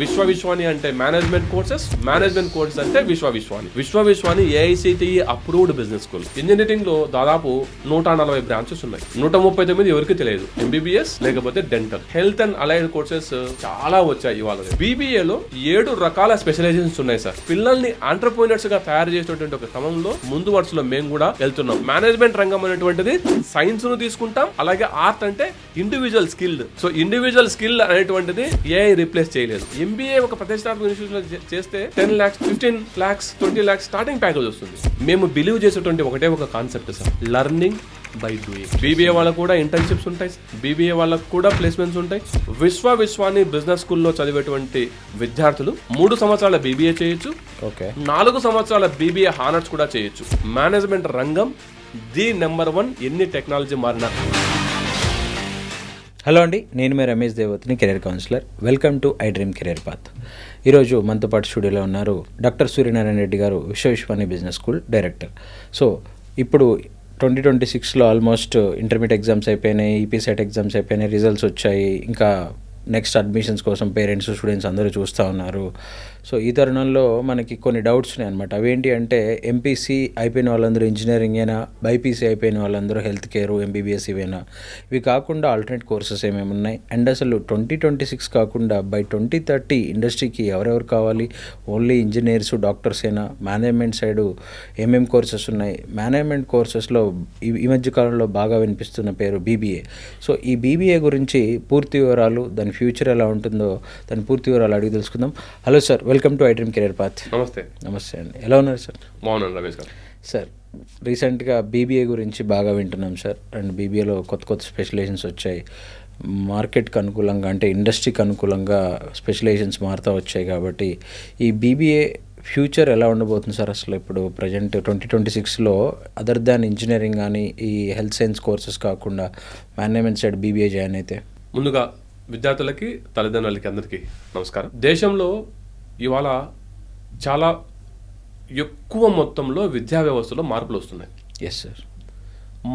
విశ్వవిశ్వాని అంటే management courses అంటే Vishwavishwani AICTE approved business school. Engineering లో దాదాపు 140 బ్రాంచెస్ ఉన్నాయి. 139 ఎవరికి తెలియదు. ఎంబీబీఎస్ లేకపోతే dental, health and allied courses చాలా వచ్చాయి ఇవాళ. BBA లో 7 రకాల స్పెషలైజేషన్స్ ఉన్నాయి సార్. పిల్లల్ని ఆంటర్‌ప్రెన్యూర్స్ గా తయారు చేసేటువంటి ఒక క్రమంలో ముందు వరుసలో మేము కూడా వెళ్తున్నాం. మేనేజ్మెంట్ రంగం అనేటువంటిది సైన్స్ ను తీసుకుంటాం, అలాగే ఆర్ట్ అంటే individual skill. So individual skill అనేటువంటిది ఏఐ రీప్లేస్ చేయలేదు. MBA ఒక ప్రతిష్టాత్మక ఇన్స్టిట్యూషన్ చేస్తే 10 lakhs, 15 lakhs, 20 lakhs starting package వస్తుంది. మేము బిలీవ్ చేసేటువంటి ఒకటే ఒక concept sir, learning by doing. BBA వాళ్ళకు కూడా ఇంటర్న్షిప్స్ ఉంటాయి, BBA వాళ్ళకు కూడా ప్లేస్మెంట్స్ ఉంటాయి. విశ్వవిశ్వాని బిజినెస్ స్కూల్లో చదివేటువంటి విద్యార్థులు 3 సంవత్సరాల BBA చేయొచ్చు, 4 సంవత్సరాల BBA హానర్స్ కూడా చేయొచ్చు. మేనేజ్మెంట్ రంగం ది నెంబర్ 1 ఎన్ని టెక్నాలజీ మారినా. హలో అండి, నేను మీ రమేష్ దేవతిని, career counsellor. Welcome to I dream career path. ఈరోజు మనతో పాటు స్టూడియోలో ఉన్నారు డాక్టర్ సూర్యనారాయణ రెడ్డి గారు, Vishwavishwani business school director. So ఇప్పుడు 2026లో ఆల్మోస్ట్ ఇంటర్మీడియట్ ఎగ్జామ్స్ అయిపోయినాయి, ఈపీసెట్ ఎగ్జామ్స్ అయిపోయినాయి, రిజల్ట్స్ వచ్చాయి. ఇంకా నెక్స్ట్ అడ్మిషన్స్ కోసం పేరెంట్స్, స్టూడెంట్స్ అందరూ చూస్తూ ఉన్నారు. సో ఈ తరుణంలో మనకి కొన్ని డౌట్స్ ఉన్నాయి అనమాట. అవేంటి అంటే ఎంపీసీ అయిపోయిన వాళ్ళందరూ ఇంజనీరింగ్ అయినా, బైపీసీ అయిపోయిన వాళ్ళందరూ హెల్త్ కేర్, ఎంబీబీఎస్ ఇవేనా, ఇవి కాకుండా ఆల్టర్నేట్ కోర్సెస్ ఏమేమి ఉన్నాయి, అండ్ అసలు 2026 కాకుండా బై 2030 ఇండస్ట్రీకి ఎవరెవరు కావాలి, ఓన్లీ ఇంజనీర్స్, డాక్టర్స్ అయినా, మేనేజ్మెంట్ సైడు ఏమేమి కోర్సెస్ ఉన్నాయి, మేనేజ్మెంట్ కోర్సెస్లో ఈ మధ్య కాలంలో బాగా వినిపిస్తున్న పేరు BBA. సో ఈ BBA గురించి పూర్తి వివరాలు, దాని ఫ్యూచర్ ఎలా ఉంటుందో దాని పూర్తి వివరాలు అడిగి తెలుసుకుందాం. Hello sir, welcome to I dream career path. నమస్తే అండి, ఎలా ఉన్నారు సార్? బాగున్నాను రమేష్ గారు. సార్, రీసెంట్గా BBA గురించి బాగా వింటున్నాం సార్. అండ్ BBAలో కొత్త స్పెషలైజేషన్స్ వచ్చాయి. మార్కెట్కి అనుకూలంగా, అంటే ఇండస్ట్రీకి అనుకూలంగా స్పెషలైజేషన్స్ మారుతూ వచ్చాయి. కాబట్టి ఈ BBA ఫ్యూచర్ ఎలా ఉండబోతుంది సార్? అసలు ఇప్పుడు ప్రజెంట్ 2026లో అదర్ దాన్ ఇంజనీరింగ్ కానీ, ఈ హెల్త్ సైన్స్ కోర్సెస్ కాకుండా మేనేజ్మెంట్ సైడ్ BBA జాయిన్ అయితే. ముందుగా విద్యార్థులకి, తల్లిదండ్రులకి అందరికీ నమస్కారం. దేశంలో ఇవాళ చాలా ఎక్కువ మొత్తంలో విద్యా వ్యవస్థలో మార్పులు వస్తున్నాయి. Yes sir.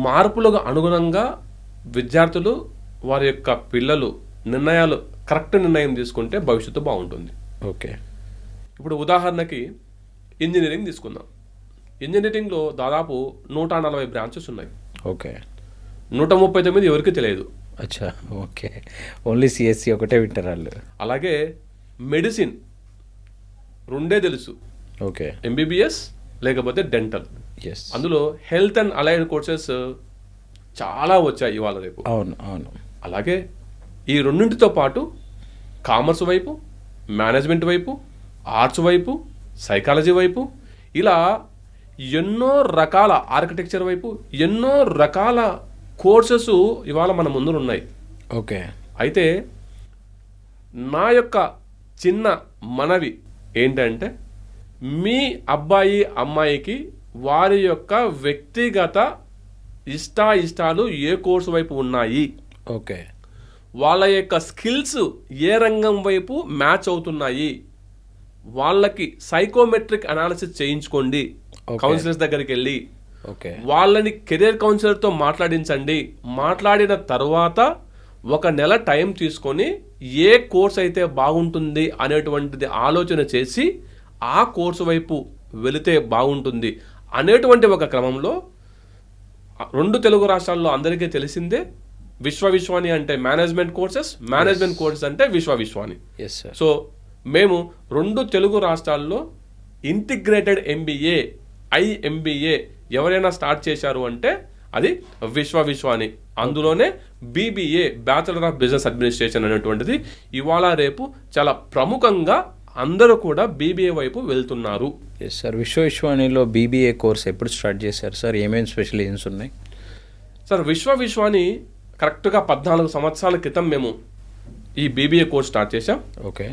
మార్పులకు అనుగుణంగా విద్యార్థులు, వారి యొక్క పిల్లలు కరెక్ట్ నిర్ణయం తీసుకుంటే భవిష్యత్తు బాగుంటుంది. ఓకే. ఇప్పుడు ఉదాహరణకి ఇంజనీరింగ్ తీసుకుందాం. ఇంజనీరింగ్లో దాదాపు 140 బ్రాంచెస్ ఉన్నాయి. ఓకే. 139 ఎవరికి తెలియదు. అచ్చా, ఓకే. ఓన్లీ CSC ఒకటే వింటారు వాళ్ళు. అలాగే మెడిసిన్ 2 తెలుసు. ఓకే. MBBS లేకపోతే డెంటల్. ఎస్. అందులో హెల్త్ అండ్ అలైడ్ కోర్సెస్ చాలా వచ్చాయి ఇవాళ రేపు. అవును. అలాగే ఈ రెండింటితో పాటు కామర్స్ వైపు, మేనేజ్మెంట్ వైపు, ఆర్ట్స్ వైపు, సైకాలజీ వైపు, ఇలా ఎన్నో రకాల ఆర్కిటెక్చర్ వైపు ఎన్నో రకాల కోర్సెస్ ఇవాళ మన ముందు ఉన్నాయి. ఓకే. అయితే నా యొక్క చిన్న మనవి ఏంటంటే, మీ అబ్బాయి అమ్మాయికి వారి యొక్క వ్యక్తిగత ఇష్టాలు ఏ కోర్సు వైపు ఉన్నాయి, ఓకే, వాళ్ళ యొక్క స్కిల్స్ ఏ రంగం వైపు మ్యాచ్ అవుతున్నాయి, వాళ్ళకి సైకోమెట్రిక్ అనాలిసిస్ చేయించుకోండి. కౌన్సిలర్స్ దగ్గరికి వెళ్ళి వాళ్ళని కెరీర్ కౌన్సిలర్తో మాట్లాడించండి. మాట్లాడిన తర్వాత 1 నెల టైం తీసుకొని ఏ కోర్స్ అయితే బాగుంటుంది అనేటువంటిది ఆలోచన చేసి ఆ కోర్సు వైపు వెళితే బాగుంటుంది అనేటువంటి ఒక క్రమంలో 2 తెలుగు రాష్ట్రాల్లో అందరికీ తెలిసిందే, విశ్వవిశ్వాని అంటే మేనేజ్మెంట్ కోర్సెస్ అంటే విశ్వవిశ్వాని. సో మేము 2 తెలుగు రాష్ట్రాల్లో ఇంటిగ్రేటెడ్ MBA, IMBA ఎవరైనా స్టార్ట్ చేశారు అంటే అది విశ్వవిశ్వాని. అందులోనే BBA, bachelor of business administration అనేటువంటిది ఇవాళ రేపు చాలా ప్రముఖంగా అందరూ కూడా BBA వైపు వెళ్తున్నారు. Yes sir. విశ్వవిశ్వానిలో BBA కోర్స్ ఎప్పుడు స్టార్ట్ చేశారు సార్? ఏమేమి స్పెషలైజేషన్స్ ఉన్నాయి సార్? విశ్వవిశ్వాని కరెక్ట్గా 14 సంవత్సరాల క్రితం మేము ఈ BBA కోర్స్ స్టార్ట్ చేశాం. ఓకే.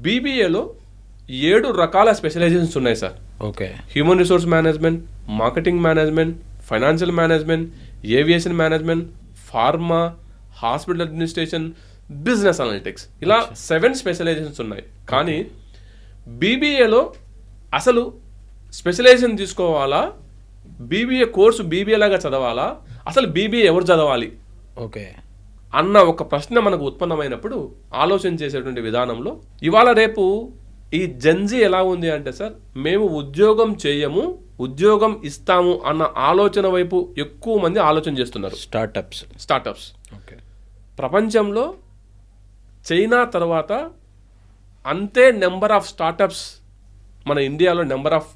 BBAలో 7 రకాల స్పెషలైజేషన్స్ ఉన్నాయి sir. Okay. Human resource management, marketing management, financial management, aviation management, pharma, hospital administration, business analytics, ఇలా 7 స్పెషలైజేషన్స్ ఉన్నాయి. కానీ BBAలో అసలు స్పెషలైజేషన్ తీసుకోవాలా, BBA కోర్సు BBA లాగా చదవాలా, అసలు BBA ఎవరు చదవాలి? ఓకే. అన్న ఒక ప్రశ్న మనకు ఉత్పన్నమైనప్పుడు ఆలోచన చేసేటువంటి విధానంలో ఇవాళ రేపు ఈ జెన్జీ ఎలా ఉంది అంటే సార్, మేము ఉద్యోగం చేయము, ఉద్యోగం ఇస్తాము అన్న ఆలోచన వైపు ఎక్కువ మంది ఆలోచన చేస్తున్నారు. Startups okay. ప్రపంచంలో చైనా తర్వాత అంతే నెంబర్ ఆఫ్ స్టార్టప్స్ మన ఇండియాలో నెంబర్ ఆఫ్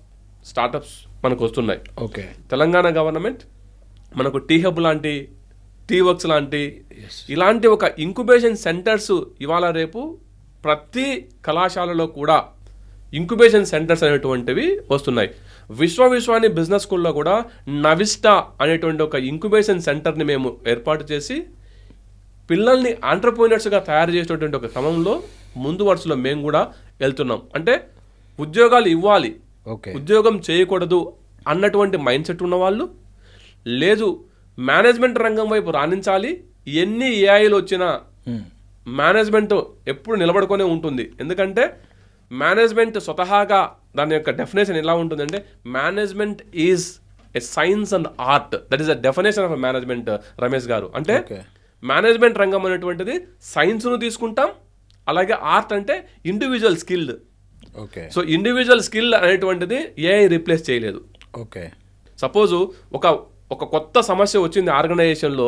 స్టార్టప్స్ మనకు వస్తున్నాయి. ఓకే. తెలంగాణ గవర్నమెంట్ మనకు టీ హబ్ లాంటి, టీ వర్క్స్ లాంటి ఇలాంటి ఒక ఇంక్యుబేషన్ సెంటర్స్ ఇవాళ రేపు ప్రతి కళాశాలలో కూడా ఇంక్యుబేషన్ సెంటర్స్ అనేటువంటివి వస్తున్నాయి. విశ్వాని బిజినెస్ స్కూల్లో కూడా నవిస్టా అనేటువంటి ఒక ఇంక్యుబేషన్ సెంటర్ని మేము ఏర్పాటు చేసి పిల్లల్ని ఆంటర్ప్రెన్యూర్స్గా తయారు చేసేటువంటి ఒక క్రమంలో ముందు వరుసలో మేము కూడా వెళ్తున్నాం. అంటే ఉద్యోగాలు ఇవ్వాలి, ఉద్యోగం చేయకూడదు అన్నటువంటి మైండ్ సెట్ ఉన్నవాళ్ళు, లేదు మేనేజ్మెంట్ రంగం వైపు రాణించాలి, ఎన్ని ఏఐలు వచ్చినా మేనేజ్మెంట్ ఎప్పుడు నిలబడుకొనే ఉంటుంది. ఎందుకంటే మేనేజ్మెంట్ స్వతహాగా దాని యొక్క డెఫినేషన్ ఎలా ఉంటుందంటే, management is a science and art. That is the definition of management Ramesh గారు. అంటే మేనేజ్మెంట్ రంగం అనేటువంటిది సైన్స్ను తీసుకుంటాం, అలాగే ఆర్ట్ అంటే individual skill. So individual skill అనేటువంటిది ఏఐ రీప్లేస్ చేయలేదు. సపోజు ఒక కొత్త సమస్య వచ్చింది ఆర్గనైజేషన్లో,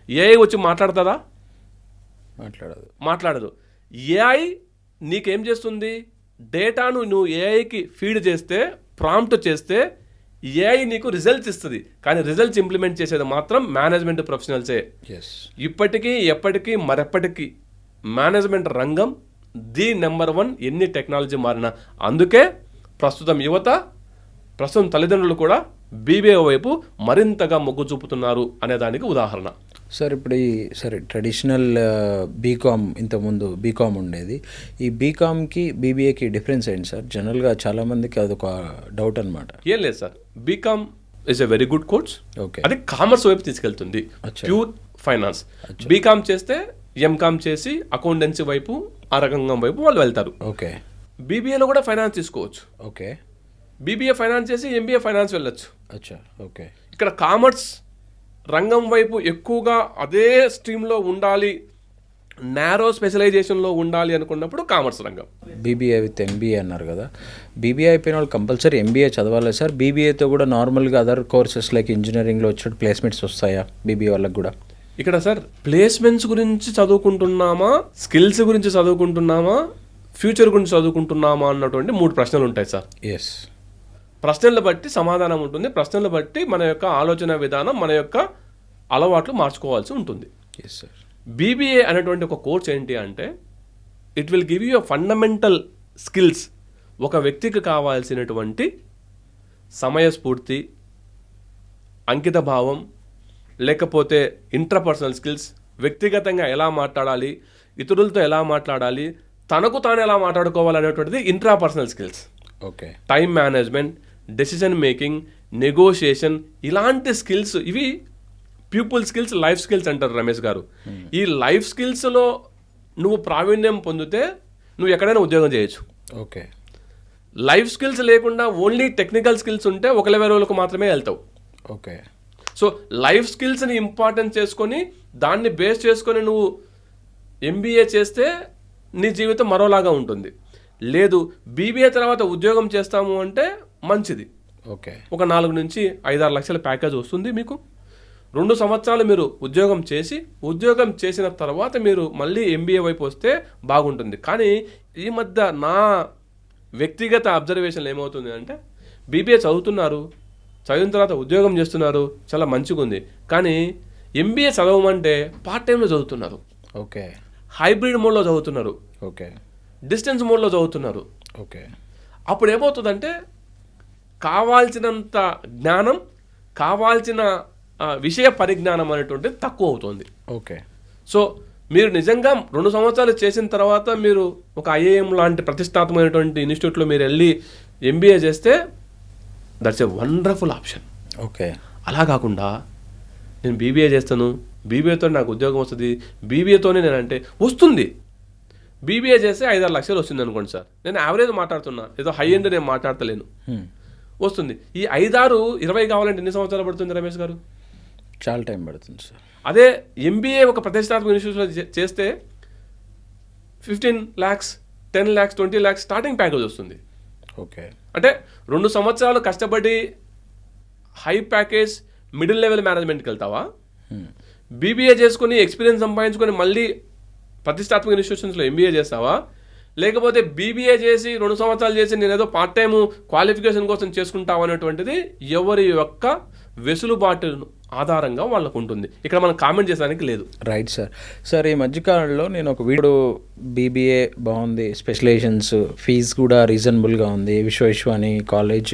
ఏఐ వచ్చి మాట్లాడుతుందా? మాట్లాడదు. ఏఐ నీకేం చేస్తుంది? డేటాను నువ్వు ఏఐకి ఫీడ్ చేస్తే, ప్రాంప్ట్ చేస్తే ఏఐ నీకు రిజల్ట్స్ ఇస్తుంది. కానీ రిజల్ట్స్ ఇంప్లిమెంట్ చేసేది మాత్రం మేనేజ్మెంట్ ప్రొఫెషనల్సే. ఇప్పటికీ ఎప్పటికీ మరెప్పటికీ మేనేజ్మెంట్ రంగం ది నెంబర్ 1 ఎన్ని టెక్నాలజీ మారినా. అందుకే ప్రస్తుతం యువత, ప్రస్తుతం తల్లిదండ్రులు కూడా బీబీఏ వైపు మరింతగా మొగ్గు చూపుతున్నారు అనే దానికి ఉదాహరణ. సార్ ఇప్పుడు ట్రెడిషనల్ బీకామ్, ఇంతకుముందు బీకామ్ ఉండేది. ఈ బీకామ్కి బీబీఏకి డిఫరెన్స్ ఏంటి సార్? జనరల్గా చాలామందికి అదొక డౌట్ అనమాట. ఏం లేదు sir, BCom is a very good course. అది కామర్స్ వైపు తీసుకెళ్తుంది, ప్యూర్ ఫైనాన్స్. బీకామ్ చేస్తే ఎంకామ్ చేసి అకౌంటెన్సీ వైపు, ఆ రంగం వైపు వాళ్ళు వెళ్తారు. ఓకే. బీబీఏలో కూడా ఫైనాన్స్ తీసుకోవచ్చు. ఓకే. బీబీఏ ఫైనాన్స్ చేసి ఎంబీఏ ఫైనాన్స్ వెళ్ళొచ్చు. అచ్చా. ఓకే. ఇక్కడ కామర్స్ రంగం వైపు ఎక్కువగా అదే స్ట్రీమ్లో ఉండాలి, నారో స్పెషలైజేషన్లో ఉండాలి అనుకున్నప్పుడు కామర్స్ రంగం. బీబీఏ విత్ ఎంబీఏ అన్నారు కదా, బీబీఏ అయిపోయిన వాళ్ళు కంపల్సరీ ఎంబీఏ చదవాలి సార్? బీబీఏతో కూడా నార్మల్గా అదర్ కోర్సెస్ లైక్ ఇంజనీరింగ్లో వచ్చే ప్లేస్మెంట్స్ వస్తాయా బీబీఏ వాళ్ళకి కూడా? ఇక్కడ సార్ ప్లేస్మెంట్స్ గురించి చదువుకుంటున్నామా, స్కిల్స్ గురించి చదువుకుంటున్నామా, ఫ్యూచర్ గురించి చదువుకుంటున్నామా అన్నటువంటి 3 ప్రశ్నలు ఉంటాయి సార్. ఎస్. ప్రశ్నలు బట్టి సమాధానం ఉంటుంది, ప్రశ్నలు బట్టి మన యొక్క ఆలోచన విధానం, మన యొక్క అలవాట్లు మార్చుకోవాల్సి ఉంటుంది. Yes sir. బీబీఏ అనేటువంటి ఒక కోర్స్ ఏంటి అంటే, it will give you fundamental skills. ఒక వ్యక్తికి కావాల్సినటువంటి సమయస్ఫూర్తి, అంకిత భావం, లేకపోతే ఇంట్రాపర్సనల్ స్కిల్స్, వ్యక్తిగతంగా ఎలా మాట్లాడాలి, ఇతరులతో ఎలా మాట్లాడాలి, తనకు తాను ఎలా మాట్లాడుకోవాలనేటువంటిది intrapersonal skills. Okay. Time management, decision making, negotiation, ఇలాంటి స్కిల్స్, ఇవి పీపుల్ స్కిల్స్, లైఫ్ స్కిల్స్ అంటారు రమేష్ గారు. ఈ లైఫ్ స్కిల్స్లో నువ్వు ప్రావీణ్యం పొందితే నువ్వు ఎక్కడైనా ఉద్యోగం చేయొచ్చు. ఓకే. లైఫ్ స్కిల్స్ లేకుండా ఓన్లీ టెక్నికల్ స్కిల్స్ ఉంటే ఒక లెవెల్ వరకు మాత్రమే వెళ్తావు. ఓకే. సో లైఫ్ స్కిల్స్ని ఇంపార్టెన్స్ చేసుకొని దాన్ని బేస్ చేసుకొని నువ్వు ఎంబీఏ చేస్తే నీ జీవితం మరోలాగా ఉంటుంది. లేదు బీబీఏ తర్వాత ఉద్యోగం చేస్తాము అంటే మంచిది. ఓకే. ఒక 4 నుంచి 5-6 లక్షల ప్యాకేజ్ వస్తుంది మీకు. 2 సంవత్సరాలు మీరు ఉద్యోగం చేసిన తర్వాత మీరు మళ్ళీ ఎంబీఏ వైపు వస్తే బాగుంటుంది. కానీ ఈ మధ్య నా వ్యక్తిగత అబ్జర్వేషన్ ఏమవుతుంది అంటే, బీబీఏ చదివిన తర్వాత ఉద్యోగం చేస్తున్నారు, చాలా మంచిగా ఉంది. కానీ ఎంబీఏ చదవమంటే పార్ట్ టైంలో చదువుతున్నారు. ఓకే. హైబ్రిడ్ మోడ్లో చదువుతున్నారు. ఓకే. డిస్టెన్స్ మోడ్లో చదువుతున్నారు. ఓకే. అప్పుడు ఏమవుతుందంటే కావాల్సినంత జ్ఞానం, కావాల్సిన విషయ పరిజ్ఞానం అనేటువంటిది తక్కువ అవుతుంది. ఓకే. సో మీరు నిజంగా 2 సంవత్సరాలు చేసిన తర్వాత మీరు ఒక ఐఏఎం లాంటి ప్రతిష్టాత్మకమైనటువంటి ఇన్స్టిట్యూట్లో మీరు వెళ్ళి ఎంబీఏ చేస్తే that's a wonderful option. Okay. అలా కాకుండా నేను బీబీఏ చేస్తాను, బీబీఏతో నాకు ఉద్యోగం వస్తుంది, బీబీఏతోనే నేనంటే వస్తుంది. బీబీఏ చేస్తే 5-6 లక్షలు వస్తుంది అనుకోండి సార్, నేను యావరేజ్ మాట్లాడుతున్నా, ఏదో హై ఎండ్ నేను మాట్లాడతలేను, వస్తుంది. ఈ 5-6, 20 కావాలంటే ఎన్ని సంవత్సరాలు పడుతుంది రమేష్ గారు? చాలా టైం పడుతుంది సార్. అదే ఎంబీఏ ఒక ప్రతిష్టాత్మక ఇన్స్టిట్యూషన్లో చేస్తే 15 lakhs, 10 lakhs, 20 lakhs starting package వస్తుంది. ఓకే. అంటే 2 సంవత్సరాలు కష్టపడి హై ప్యాకేజ్ మిడిల్ లెవెల్ మేనేజ్మెంట్కి వెళ్తావా, బీబీఏ చేసుకుని ఎక్స్పీరియన్స్ సంపాదించుకొని మళ్ళీ ప్రతిష్టాత్మక ఇన్స్టిట్యూషన్స్లో ఎంబీఏ చేస్తావా, లేకపోతే బీబీఏ చేసి 2 సంవత్సరాలు చేసి నేను ఏదో పార్ట్ టైం క్వాలిఫికేషన్ కోసం చేసుకుంటావు అనేటువంటిది ఎవరి యొక్క వెసులుబాటు ఆధారంగా వాళ్ళకు ఉంటుంది. ఇక్కడ మనం కామెంట్ చేసడానికి లేదు. Right sir. సార్ ఈ మధ్యకాలంలో నేను ఒక వీడియో బీబీఏ బాగుంది, స్పెషలైజేషన్స్ ఫీజు కూడా రీజనబుల్గా ఉంది, విశ్వాని కాలేజ్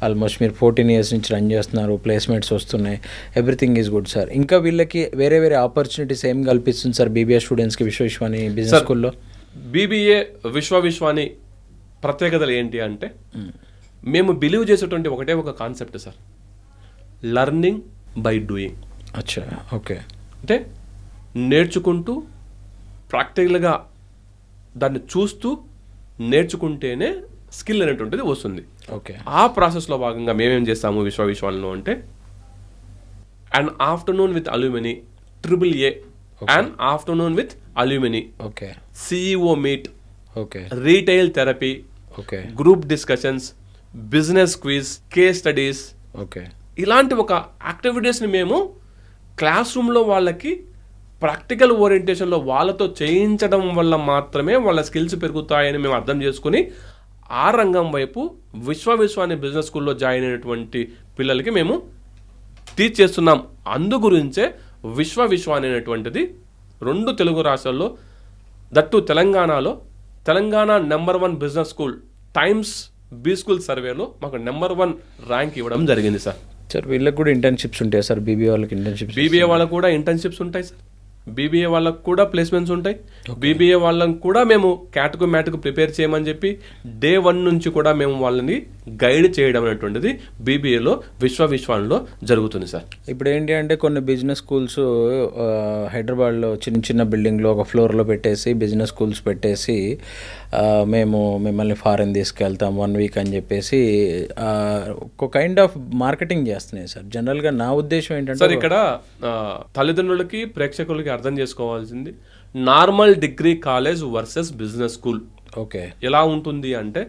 ఆల్మోస్ట్ మీరు 14 years నుంచి రన్ చేస్తున్నారు, ప్లేస్మెంట్స్ వస్తున్నాయి, ఎవ్రీథింగ్ ఈజ్ గుడ్ సార్. ఇంకా వీళ్ళకి వేరే వేరే ఆపర్చునిటీస్ ఏం కల్పిస్తుంది సార్ బీబీఏ స్టూడెంట్స్కి విశ్వాని బిజినెస్ స్కూల్లో? బీబీఏ విశ్వాని ప్రత్యేకతలు ఏంటి అంటే మేము బిలీవ్ చేసేటువంటి ఒకటే ఒక concept sir, learning by doing. అచ్చా, ఓకే. అంటే నేర్చుకుంటూ ప్రాక్టికల్గా దాన్ని చూస్తూ నేర్చుకుంటేనే స్కిల్ అనేటువంటిది వస్తుంది. ఓకే. ఆ ప్రాసెస్లో భాగంగా మేమేం చేస్తాము విశ్వాలో అంటే and afternoon with alumni, AAA and afternoon with alumni, okay, CEO meet, okay, retail therapy, okay, group discussions, business quiz, case studies, okay, ఇలాంటి ఒక యాక్టివిటీస్ని మేము క్లాస్ రూమ్లో వాళ్ళకి ప్రాక్టికల్ ఓరియంటేషన్లో వాళ్ళతో చేయించడం వల్ల మాత్రమే వాళ్ళ స్కిల్స్ పెరుగుతాయని మేము అర్థం చేసుకుని ఆ రంగం వైపు విశ్వాని బిజినెస్ స్కూల్లో జాయిన్ అయినటువంటి పిల్లలకి మేము టీచ్ చేస్తున్నాం. అందు గురించే విశ్వాని అనేటువంటిది 2 తెలుగు రాష్ట్రాల్లో, దట్టు తెలంగాణలో Telangana #1 business school Times B school సర్వేలో మాకు #1 ర్యాంక్ ఇవ్వడం జరిగింది సార్. సార్ వీళ్ళకి కూడా ఇంటర్న్షిప్స్ ఉంటాయి సార్? బీబీఏ వాళ్ళకి ఇంటర్న్షిప్స్? బీబీఏ వాళ్ళకు కూడా ఇంటర్న్షిప్స్ ఉంటాయి సార్, బీబీఏ వాళ్ళకు కూడా ప్లేస్మెంట్స్ ఉంటాయి. బీబీఏ వాళ్ళని కూడా మేము క్యాట్కు మ్యాట్కు ప్రిపేర్ చేయమని చెప్పి Day 1 నుంచి కూడా మేము వాళ్ళని గైడ్ చేయడం అనేటువంటిది బీబీఏలో విశ్వాలో జరుగుతుంది సార్. ఇప్పుడు ఏంటి అంటే కొన్ని బిజినెస్ స్కూల్స్ హైదరాబాద్లో చిన్న బిల్డింగ్లో ఒక ఫ్లోర్లో పెట్టేసి బిజినెస్ స్కూల్స్ పెట్టేసి మేము మిమ్మల్ని ఫారెన్ తీసుకెళ్తాం 1 week అని చెప్పేసి ఒక కైండ్ ఆఫ్ మార్కెటింగ్ చేస్తున్నాయి సార్. జనరల్గా నా ఉద్దేశం ఏంటంటే సార్ ఇక్కడ తల్లిదండ్రులకి ప్రేక్షకులకి అర్థం చేసుకోవాల్సింది normal degree college versus business school. Okay. ఎలా ఉంటుంది అంటే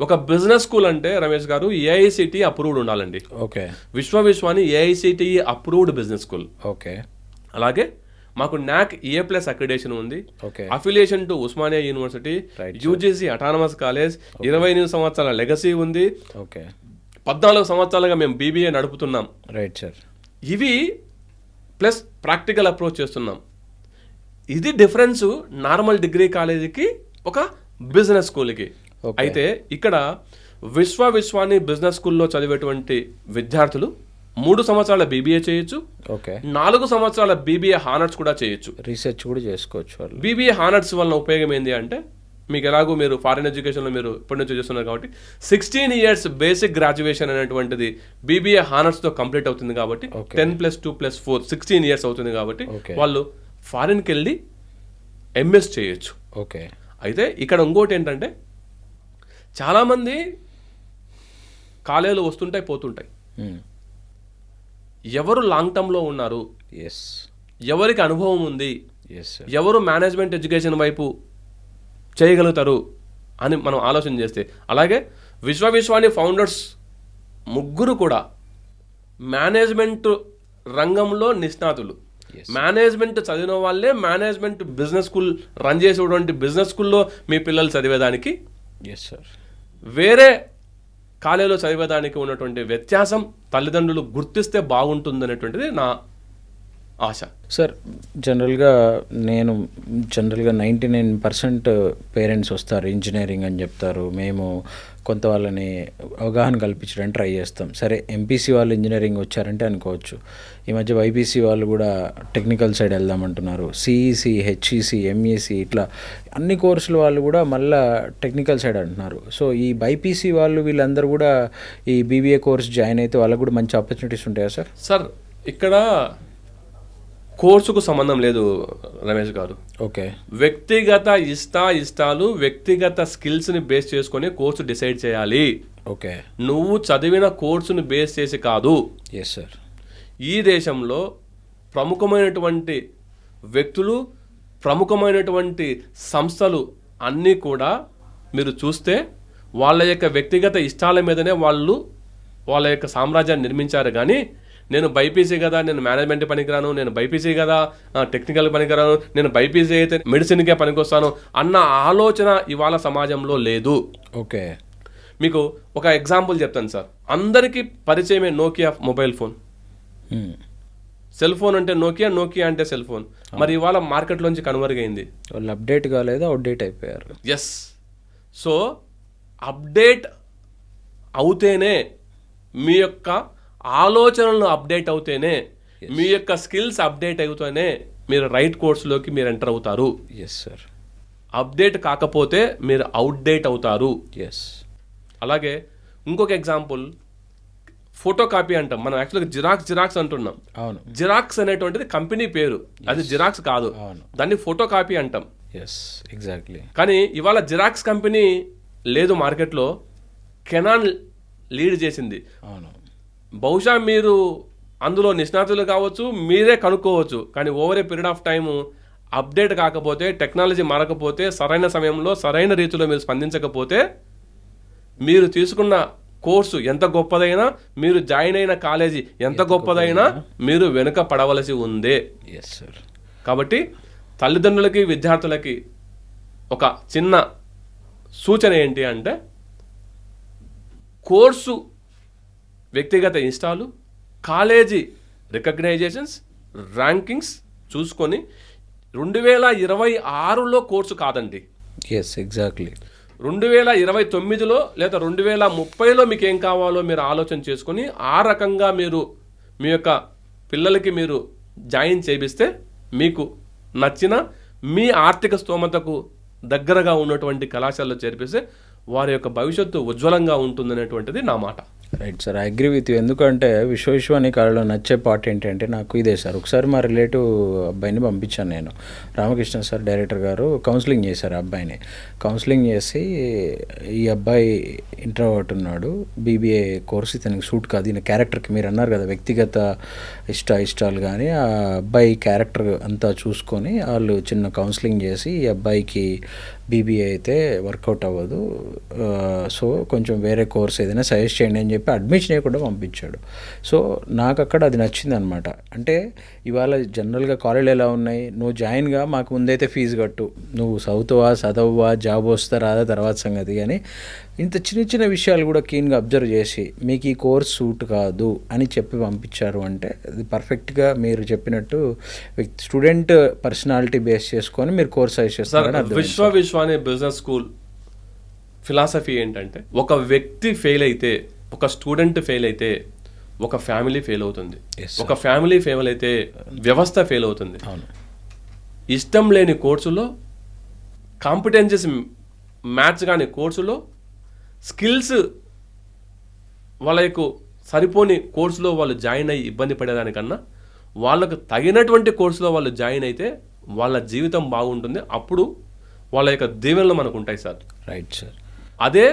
ఒక బిజినెస్ స్కూల్ అంటే రమేష్ గారు ఏఐసిటి అప్రూవ్డ్ ఉండాలండి. Okay. Vishwani AICTE approved business school. Okay. అలాగే మాకు NAC A+ అక్రిడేషన్ ఉంది. Okay. Affiliation to Osmania university, UGC autonomous college, 28 సంవత్సరాల లెగసీ ఉంది. ఓకే. 14 సంవత్సరాలుగా మేము బీబీఏ నడుపుతున్నాం. Right sir. ఇవి ప్లస్ ప్రాక్టికల్ అప్రోచ్ చేస్తున్నాం. ఇది డిఫరెన్స్ నార్మల్ డిగ్రీ కాలేజీకి ఒక బిజినెస్ స్కూల్కి. అయితే ఇక్కడ విశ్వాని బిజినెస్ స్కూల్లో చదివేటువంటి విద్యార్థులు 3 సంవత్సరాల బీబీఏ చేయొచ్చు. ఓకే. 4 సంవత్సరాల బీబీఏ హానర్స్ కూడా చేయొచ్చు. రీసెర్చ్ కూడా చేసుకోవచ్చు వాళ్ళు. బీబీఏ హానర్స్ వల్ల ఉపయోగం ఏంటి అంటే మీకు ఎలాగో మీరు ఫారిన్ ఎడ్యుకేషన్లో మీరు ఇప్పటి నుంచి చేస్తున్నారు కాబట్టి 16 years బేసిక్ గ్రాడ్యుయేషన్ అనేటువంటిది బీబీఏ హానర్స్తో కంప్లీట్ అవుతుంది కాబట్టి 10+2+4 16 years అవుతుంది కాబట్టి వాళ్ళు ఫారిన్కి వెళ్ళి MS చేయొచ్చు. ఓకే. అయితే ఇక్కడ ఇంకోటి ఏంటంటే చాలామంది కాలేజీలు వస్తుంటాయి పోతుంటాయి. ఎవరు లాంగ్ టర్మ్లో ఉన్నారు, ఎవరికి అనుభవం ఉంది, ఎవరు మేనేజ్మెంట్ ఎడ్యుకేషన్ వైపు చేయగలుగుతారు అని మనం ఆలోచన చేస్తే, అలాగే విశ్వాని ఫౌండర్స్ 3 కూడా మేనేజ్మెంట్ రంగంలో నిష్ణాతులు. మేనేజ్మెంట్ చదివిన వాళ్ళే మేనేజ్మెంట్ బిజినెస్ స్కూల్ రన్ చేసేటువంటి బిజినెస్ స్కూల్లో మీ పిల్లలు చదివేదానికి వేరే కాలేజీలో చదివేదానికి ఉన్నటువంటి వ్యత్యాసం తల్లిదండ్రులు గుర్తిస్తే బాగుంటుందనేటువంటిది నా ఆశ. సార్ జనరల్గా 99% పేరెంట్స్ వస్తారు ఇంజనీరింగ్ అని చెప్తారు, మేము కొంత వాళ్ళని అవగాహన కల్పించడానికి ట్రై చేస్తాం. సరే ఎంపీసీ వాళ్ళు ఇంజనీరింగ్ వచ్చారంటే అనుకోవచ్చు, ఈ మధ్య బైపీసీ వాళ్ళు కూడా టెక్నికల్ సైడ్ వెళ్దామంటున్నారు, సిఈసి, హెచ్ఈసి, ఎంఈసి ఇట్లా అన్ని కోర్సుల వాళ్ళు కూడా మళ్ళీ టెక్నికల్ సైడ్ అంటున్నారు. సో ఈ బైపీసీ వాళ్ళు వీళ్ళందరూ కూడా ఈ బీబీఏ కోర్స్ జాయిన్ అయితే వాళ్ళకు కూడా మంచి ఆపర్చునిటీస్ ఉంటాయా సార్? సార్ ఇక్కడ కోర్సుకు సంబంధం లేదు రమేష్ గారు. ఓకే. వ్యక్తిగత ఇష్టాలు వ్యక్తిగత స్కిల్స్ని బేస్ చేసుకొని కోర్సు డిసైడ్ చేయాలి. ఓకే. నువ్వు చదివిన కోర్సును బేస్ చేసి కాదు. Yes sir. ఈ దేశంలో ప్రముఖమైనటువంటి వ్యక్తులు, ప్రముఖమైనటువంటి సంస్థలు అన్నీ కూడా మీరు చూస్తే వాళ్ళ యొక్క వ్యక్తిగత ఇష్టాల మీదనే వాళ్ళు వాళ్ళ యొక్క సామ్రాజ్యాన్ని నిర్మించారు. కానీ నేను బైపీసీ కదా, నేను మేనేజ్మెంట్ పనికిరాను, నేను బైపీసీ కదా టెక్నికల్ పనికిరాను, నేను బైపీసీ అయితే మెడిసిన్కే పనికొస్తాను అన్న ఆలోచన ఇవాళ సమాజంలో లేదు. ఓకే, మీకు ఒక ఎగ్జాంపుల్ చెప్తాను సార్. అందరికీ పరిచయమే Nokia mobile phone. Cell phone అంటే నోకియా, నోకియా అంటే సెల్ ఫోన్. మరి ఇవాళ మార్కెట్లోంచి కనుమరుగైంది. వాళ్ళు అప్డేట్ కాలేదు, అవుట్డేట్ అయిపోయారు. ఎస్. సో అప్డేట్ అవుతేనే, మీ యొక్క ఆలోచనలు అప్డేట్ అవుతేనే, మీ యొక్క స్కిల్స్ అప్డేట్ అవుతేనే మీరు రైట్ కోర్స్లోకి మీరు ఎంటర్ అవుతారు. Yes sir. అప్డేట్ కాకపోతే మీరు అవుట్డేట్ అవుతారు. ఎస్. అలాగే ఇంకొక ఎగ్జాంపుల్, ఫోటో కాపీ అంటాం మనం. యాక్చువల్గా జిరాక్స్ అంటున్నాం. అవును. జిరాక్స్ అనేటువంటిది కంపెనీ పేరు, అది జిరాక్స్ కాదు. దాన్ని ఫోటో కాపీ అంటాం. Yes, exactly. కానీ ఇవాళ జిరాక్స్ కంపెనీ లేదు మార్కెట్లో, కెనాన్ లీడ్ చేసింది. అవును. బహుశా మీరు అందులో నిష్ణాతులు కావచ్చు, మీరే కనుక్కోవచ్చు. కానీ over a period of time update కాకపోతే, టెక్నాలజీ మారకపోతే, సరైన సమయంలో సరైన రీతిలో మీరు స్పందించకపోతే, మీరు తీసుకున్న కోర్సు ఎంత గొప్పదైనా, మీరు జాయిన్ అయిన కాలేజీ ఎంత గొప్పదైనా మీరు వెనుక పడవలసి ఉందే. Yes sir. కాబట్టి తల్లిదండ్రులకి, విద్యార్థులకి ఒక చిన్న సూచన ఏంటి అంటే, కోర్సు వ్యక్తిగత ఇష్టాలు, కాలేజీ రికగ్నైజేషన్స్, ర్యాంకింగ్స్ చూసుకొని 2026లో కోర్సు కాదండి. Yes, exactly. 2029లో లేదా 2030లో మీకు ఏం కావాలో మీరు ఆలోచన చేసుకొని ఆ రకంగా మీరు మీ యొక్క పిల్లలకి మీరు జాయిన్ చేపిస్తే, మీకు నచ్చిన మీ ఆర్థిక స్తోమతకు దగ్గరగా ఉన్నటువంటి కళాశాలలో చేర్పిస్తే వారి యొక్క భవిష్యత్తు ఉజ్వలంగా ఉంటుందనేటువంటిది నా మాట. Right sir, I agree with you. ఎందుకంటే విశ్వవిశ్వాని కాలంలో నచ్చే పార్ట్ ఏంటంటే నాకు ఇదే సార్. ఒకసారి మా రిలేటివ్ అబ్బాయిని పంపించాను నేను. రామకృష్ణ సార్ డైరెక్టర్ గారు కౌన్సిలింగ్ చేశారు అబ్బాయిని. కౌన్సిలింగ్ చేసి ఈ అబ్బాయి ఇంట్రోవర్ట్ ఉన్నాడు, బీబీఏ కోర్సు ఇతనికి సూట్ కాదు, ఈయన క్యారెక్టర్కి మీరు అన్నారు కదా వ్యక్తిగత ఇష్టాలు, కానీ ఆ అబ్బాయి క్యారెక్టర్ అంతా చూసుకొని వాళ్ళు చిన్న కౌన్సిలింగ్ చేసి ఈ అబ్బాయికి బీబీఏ అయితే వర్కౌట్ అవ్వదు, సో కొంచెం వేరే కోర్స్ ఏదైనా సజెస్ట్ చేయండి అని చెప్పి అడ్మిషన్ కూడా పంపించాడు. సో నాకు అక్కడ అది నచ్చింది అనమాట. అంటే ఇవాళ జనరల్గా కాలేజీలు ఎలా ఉన్నాయి, నువ్వు జాయిన్గా మాకు ముందైతే ఫీజు కట్టు, నువ్వు చదువువా జాబ్ వస్తా రాదా తర్వాత సంగతి, కానీ ఇంత చిన్న చిన్న విషయాలు కూడా క్లీన్గా అబ్జర్వ్ చేసి మీకు ఈ కోర్స్ సూట్ కాదు అని చెప్పి పంపించారు అంటే అది పర్ఫెక్ట్గా మీరు చెప్పినట్టు స్టూడెంట్ పర్సనాలిటీ బేస్ చేసుకొని మీరు కోర్స్ సజెస్ట్ చేస్తారు. విశ్వవిశ్వాని బిజినెస్ స్కూల్ ఫిలాసఫీ ఏంటంటే, ఒక వ్యక్తి ఫెయిల్ అయితే, ఒక స్టూడెంట్ ఫెయిల్ అయితే ఒక ఫ్యామిలీ ఫెయిల్ అవుతుంది, ఒక ఫ్యామిలీ ఫెయిల్ అయితే వ్యవస్థ ఫెయిల్ అవుతుంది. ఇష్టం లేని కోర్సులో, కాంపిటెన్సీస్ మ్యాచ్ కాని కోర్సులో, స్కిల్స్ వాళ్ళకు సరిపోని కోర్సులో వాళ్ళు జాయిన్ అయ్యి ఇబ్బంది పడేదానికన్నా వాళ్ళకు తగినటువంటి కోర్సులో వాళ్ళు జాయిన్ అయితే వాళ్ళ జీవితం బాగుంటుంది. అప్పుడు వాళ్ళ యొక్క దీవెనలు మనకు ఉంటాయి సార్. Right sir. అదే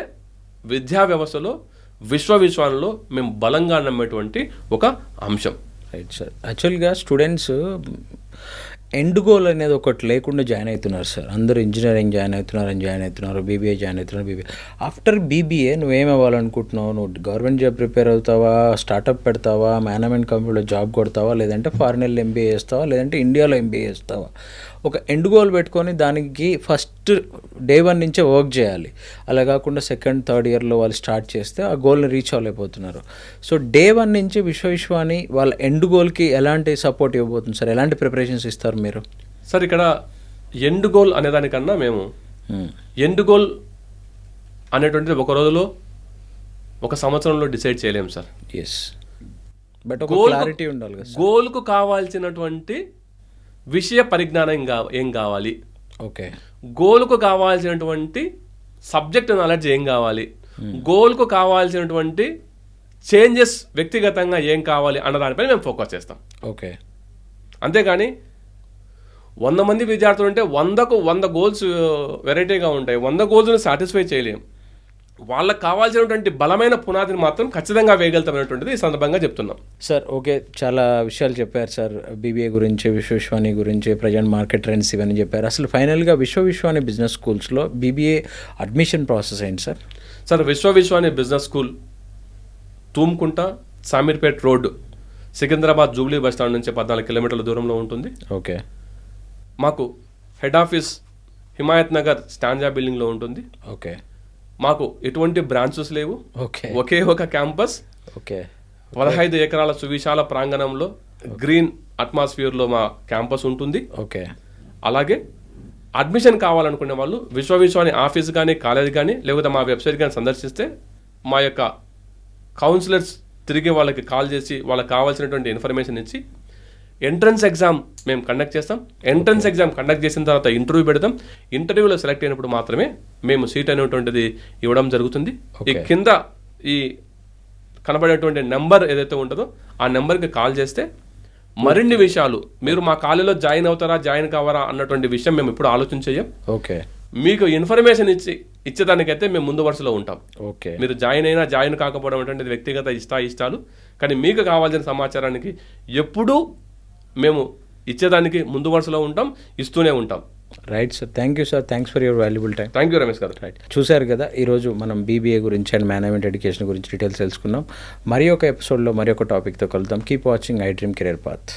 విద్యా వ్యవస్థలో విశ్వవిశ్వాలలో మేము బలంగా నమ్మేటువంటి ఒక అంశం. Right sir. యాక్చువల్గా స్టూడెంట్స్ ఎండ్ గోల్ అనేది ఒకటి లేకుండా జాయిన్ అవుతున్నారు సార్. అందరూ ఇంజనీరింగ్ జాయిన్ అవుతున్నారు, బీబీఏ జాయిన్ అవుతున్నారు. బీబీఏ ఆఫ్టర్ బీబీఏ నువ్వేం అవ్వాలనుకుంటున్నావు? నువ్వు గవర్నమెంట్ జాబ్ ప్రిపేర్ అవుతావా, స్టార్టప్ పెడతావా, మేనేజ్మెంట్ కంపెనీలో జాబ్ కొడతావా, లేదంటే ఫారిన్ వెళ్ళి ఎంబీఏ చేస్తావా, లేదంటే ఇండియాలో ఎంబీఏ చేస్తావా? ఒక ఎండ్ గోల్ పెట్టుకొని దానికి ఫస్ట్ డే 1 నుంచే వర్క్ చేయాలి. అలా కాకుండా సెకండ్ థర్డ్ ఇయర్లో వాళ్ళు స్టార్ట్ చేస్తే ఆ గోల్ని రీచ్ అవ్వలేకపోతున్నారు. సో డే 1 నుంచి విశ్వవిశ్వాని వాళ్ళ ఎండ్ గోల్కి ఎలాంటి సపోర్ట్ ఇవ్వబోతుంది సార్? ఎలాంటి ప్రిపరేషన్స్ ఇస్తారు మీరు? సార్ ఇక్కడ ఎండ్ గోల్ అనేదానికన్నా మేము ఎండ్ గోల్ అనేటువంటిది ఒక రోజులో, ఒక సంవత్సరంలో డిసైడ్ చేయలేము సార్. ఎస్, బట్ ఒక క్లారిటీ ఉండాలి కదా. గోల్కు కావాల్సినటువంటి విషయ పరిజ్ఞానం ఏం కావాలి, ఓకే, గోల్కు కావాల్సినటువంటి సబ్జెక్ట్ నాలెడ్జ్ ఏం కావాలి, గోల్కు కావాల్సినటువంటి చేంజెస్ వ్యక్తిగతంగా ఏం కావాలి అన్న దానిపై మేము ఫోకస్ చేస్తాం. ఓకే, అంతేగాని 100 మంది విద్యార్థులు ఉంటే 100కు 100 గోల్స్ వెరైటీగా ఉంటాయి. 100 గోల్స్ని సాటిస్ఫై చేయలేం. వాళ్ళకి కావాల్సినటువంటి బలమైన పునాదిని మాత్రం ఖచ్చితంగా వేయగలుగుతామనేటువంటిది ఈ సందర్భంగా చెప్తున్నాం. సార్ ఓకే, చాలా విషయాలు చెప్పారు సార్. బీబీఏ గురించి, విశ్వవిశ్వాని గురించి, ప్రజెంట్ మార్కెట్ ట్రెండ్స్ ఇవన్నీ చెప్పారు. అసలు ఫైనల్గా విశ్వవిశ్వాని బిజినెస్ స్కూల్స్లో బీబీఏ అడ్మిషన్ ప్రాసెస్ ఏంటి sir? Sir, Vishwavishwani business school Thumkunta Shamirpet road, Secunderabad Jubilee bus stand నుంచి 14 కిలోమీటర్ల దూరంలో ఉంటుంది. ఓకే. మాకు head office Himayat Nagar Stanza బిల్డింగ్లో ఉంటుంది. ఓకే. మాకు ఎటువంటి బ్రాంచెస్ లేవు. ఓకే. ఒకే ఒక క్యాంపస్. ఓకే. 15 ఎకరాల సువిశాల ప్రాంగణంలో గ్రీన్ అట్మాస్ఫియర్లో మా క్యాంపస్ ఉంటుంది. ఓకే. అలాగే అడ్మిషన్ కావాలనుకునే వాళ్ళు విశ్వవిశ్వాని ఆఫీస్ కానీ, కాలేజ్ కానీ, లేకపోతే మా వెబ్సైట్ కానీ సందర్శిస్తే మా యొక్క కౌన్సిలర్స్ తిరిగి వాళ్ళకి కాల్ చేసి వాళ్ళకి కావాల్సినటువంటి ఇన్ఫర్మేషన్ ఇచ్చి ఎంట్రన్స్ ఎగ్జామ్ మేము కండక్ట్ చేస్తాం. ఎంట్రన్స్ ఎగ్జామ్ కండక్ట్ చేసిన తర్వాత ఇంటర్వ్యూ పెడతాం. ఇంటర్వ్యూలో సెలెక్ట్ అయినప్పుడు మాత్రమే మేము సీట్ అనేటువంటిది ఇవ్వడం జరుగుతుంది. ఈ కింద ఈ కనబడేటువంటి నెంబర్ ఏదైతే ఉంటుందో ఆ నెంబర్కి కాల్ చేస్తే మరిన్ని విషయాలు, మీరు మా కాలేజీలో జాయిన్ అవుతారా, జాయిన్ కావారా అన్నటువంటి విషయం మేము ఇప్పుడు ఆలోచన చేయం. ఓకే. మీకు ఇన్ఫర్మేషన్ ఇచ్చేదానికైతే మేము ముందు వరుసలో ఉంటాం. ఓకే. మీరు జాయిన్ అయినా జాయిన్ కాకపోవడం అంటే వ్యక్తిగత ఇష్టాలు, కానీ మీకు కావాల్సిన సమాచారానికి ఎప్పుడూ మేము ఇచ్చేదానికి ముందు వరుసలో ఉంటాం, ఇస్తూనే ఉంటాం. Right sir, thank you sir, thanks for your valuable time. Thank you Ramesh గారు. రైట్, చూశారు కదా, ఈరోజు మనం బీబీఏ గురించి అండ్ మేనేజ్మెంట్ ఎడ్యుకేషన్ గురించి డీటెయిల్స్ తెలుసుకున్నాం. మరి ఒక ఎపిసోడ్లో మరి ఒక టాపిక్తో కలుద్దాం. Keep watching I dream career path.